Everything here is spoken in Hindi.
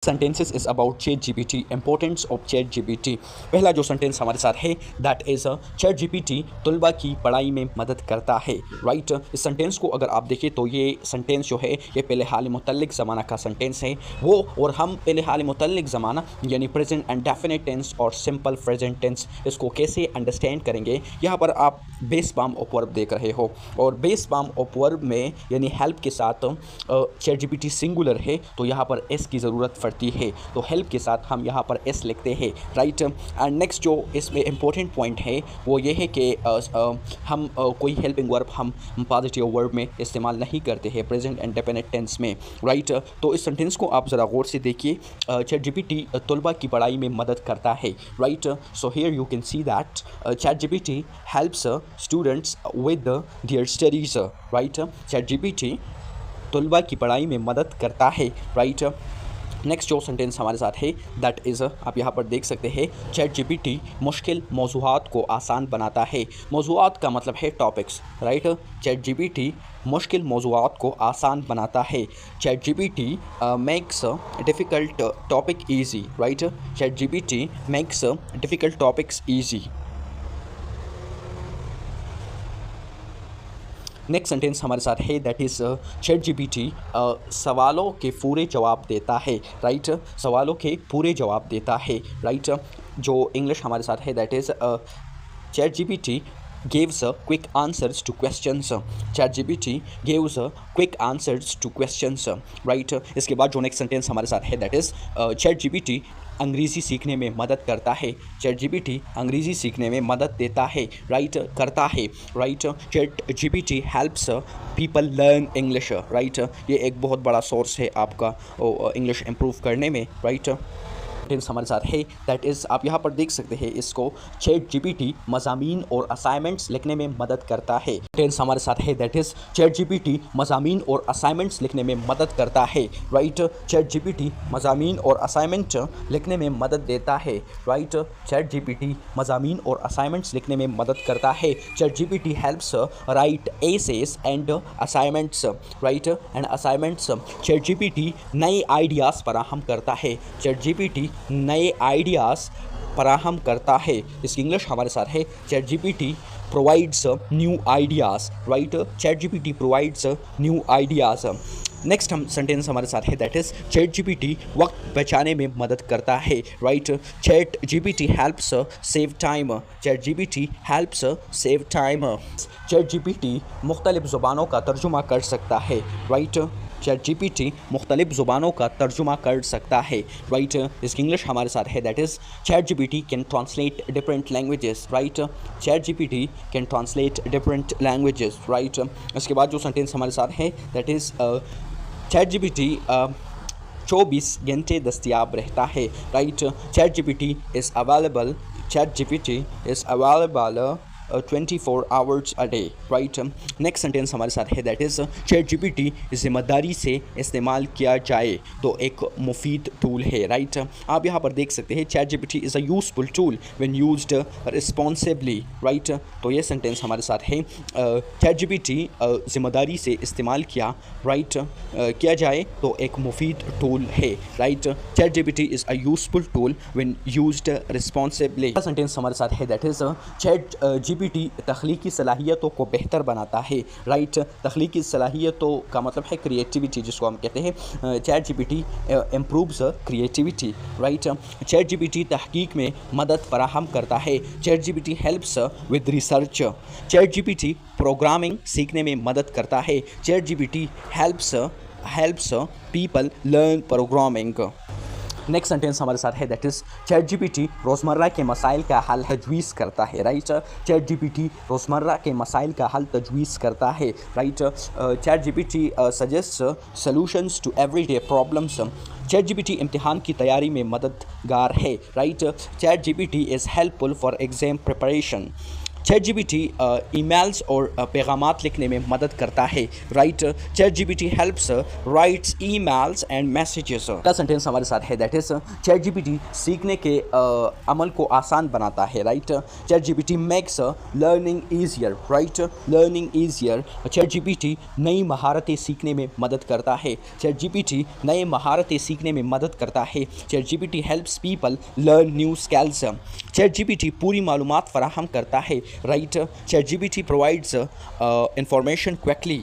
sentences is about ChatGPT, importance of ChatGPT। पहला जो सेंटेंस हमारे साथ है दैट इज़ ChatGPT तलबा की पढ़ाई में मदद करता है, राइट। इस सेंटेंस को अगर आप देखें तो ये सेंटेंस जो है ये पहले हाल मुतल्लिक ज़माना का सेंटेंस है वो, और हम पहले हाल मुतल्लिक ज़माना यानी प्रेजेंट एंड डेफिनेट टेंस और सिंपल प्रेजेंट टेंस इसको कैसे अंडरस्टैंड करेंगे। यहाँ पर आप बेस फॉर्म ऑफ वर्ब देख रहे हो, और बेस फॉर्म ऑफ वर्ब में यानी हेल्प के साथ ChatGPT सिंगुलर है तो यहाँ पर एस की ज़रूरत पड़ती है, तो हेल्प के साथ हम यहाँ पर एस लिखते हैं, राइट। एंड नेक्स्ट जो इसमें इम्पोर्टेंट पॉइंट है वो ये है कि हम कोई हेल्पिंग वर्ब हम पॉजिटिव वर्ब में इस्तेमाल नहीं करते हैं प्रेजेंट एंड डेफिनेट टेंस में, राइट। तो इस सेंटेंस को आप ज़रा गौर से देखिए, ChatGPT तलबा की पढ़ाई में मदद करता है, right. So here you can see that ChatGPT helps students with their studies, right. ChatGPT तलबा की पढ़ाई में मदद करता है, राइट। नेक्स्ट जो सेंटेंस हमारे साथ है दैट इज़ आप यहाँ पर देख सकते हैं ChatGPT मुश्किल मौज़ूआत को आसान बनाता है। मौज़ूआत का मतलब है टॉपिक्स, राइट। ChatGPT मुश्किल मौज़ूआत को आसान बनाता है। ChatGPT makes difficult topic easy, right. ChatGPT makes difficult topics easy. Next sentence हमारे साथ है दैट इज़ ChatGPT सवालों के पूरे जवाब देता है, राइट। सवालों के पूरे जवाब देता है, राइट। जो इंग्लिश हमारे साथ है that is ChatGPT gives quick answers to questions। ChatGPT gives quick answers to questions, right। इसके बाद जो नेक्स्ट सेंटेंस हमारे साथ है दैट इज़ ChatGPT अंग्रेज़ी सीखने में मदद करता है। ChatGPT अंग्रेज़ी सीखने में मदद देता है, राइट, करता है, right. ChatGPT helps people learn English, right. ये एक बहुत बड़ा सोर्स है आपका इंग्लिश इम्प्रूव करने में, राइट। टेंस हमारे साथ है दैट इज़ आप यहाँ पर देख सकते हैं इसको ChatGPT मज़ामीन और असाइनमेंट्स लिखने में मदद करता है। टेंस हमारे साथ है दैट इज़ ChatGPT मज़ामीन और असाइनमेंट्स लिखने में मदद करता है, राइट। ChatGPT मज़ामीन और असाइनमेंट लिखने में मदद देता है, राइट। ChatGPT मज़ामीन और असाइनमेंट्स लिखने में मदद करता है। ChatGPT helps write essays and assignments, right, and assignments. ChatGPT नए आइडियाज़ फराहम करता है। ChatGPT नए आइडियाज़ फराहम करता है। इसकी इंग्लिश हमारे साथ है ChatGPT provides new ideas, right. ChatGPT provides new ideas. Next हम सेंटेंस हमारे साथ है दैट इज़ ChatGPT वक्त बचाने में मदद करता है, right. ChatGPT helps save time. ChatGPT helps save time. ChatGPT मुख्तलिफ़ ज़ुबानों का तर्जुमा कर सकता है, राइट। ChatGPT मुख्तलिफ़ ज़ुबानों का तर्जुमा कर सकता है, राइट। इसकी इंग्लिश हमारे साथ है that is ChatGPT can translate different languages, right. ChatGPT can translate different languages, right. इसके बाद जो सेंटेंस हमारे साथ है दैट इज़ ChatGPT 24 घंटे दस्तयाब रहता है, right. ChatGPT is available 24 hours a day, right. Next sentence हमारे साथ है दैट इज़ ChatGPT ज़िम्मेदारी से इस्तेमाल किया जाए तो एक मुफीद टूल है, राइट। आप यहाँ पर देख सकते हैं ChatGPT is a useful tool when used responsibly, right. तो ये सेंटेंस हमारे साथ है ChatGPT ज़िम्मेदारी से इस्तेमाल किया, राइट, किया जाए तो एक मुफीद टूल है, right. ChatGPT is a useful tool when used responsibly. Sentence हमारे साथ है दैट इज़ ChatGPT तख्लीकी सलाहियतों को बेहतर बनाता है, राइट। तख्लीकी सलाहियतों का मतलब है क्रिएटिविटी जिसको हम कहते हैं। ChatGPT improves creativity, right. ChatGPT तहकीक में मदद फराहम करता है। ChatGPT helps with research. ChatGPT programming सीखने में मदद करता है। ChatGPT helps people learn programming. Next sentence हमारे साथ है दैट इज़ ChatGPT रोज़मर्रा के मसाइल का हल तजवीज़ करता है, राइट। ChatGPT रोज़मर्रा के मसाइल का हल तजवीज़ करता है, right. ChatGPT suggest solutions to everyday problems. ChatGPT इम्तिहान की तैयारी में मददगार है, right. ChatGPT is helpful for exam preparation. Chat GPT emails और पैगामात लिखने में मदद करता है, right. Chat GPT helps writes emails and messages. का सेंटेंस हमारे साथ है दैट इज चैट जीपीटी सीखने के अमल को आसान बनाता है, right. Chat GPT makes learning easier, right, learning easier. Chat GPT नई महारतें सीखने में मदद करता है, चैट जीपीटी नए महारतें सीखने में मदद करता है। Chat GPT helps people learn new skills. Chat GPT पूरी मालूमात फराहम करता है, right. Chat GPT provides information quickly.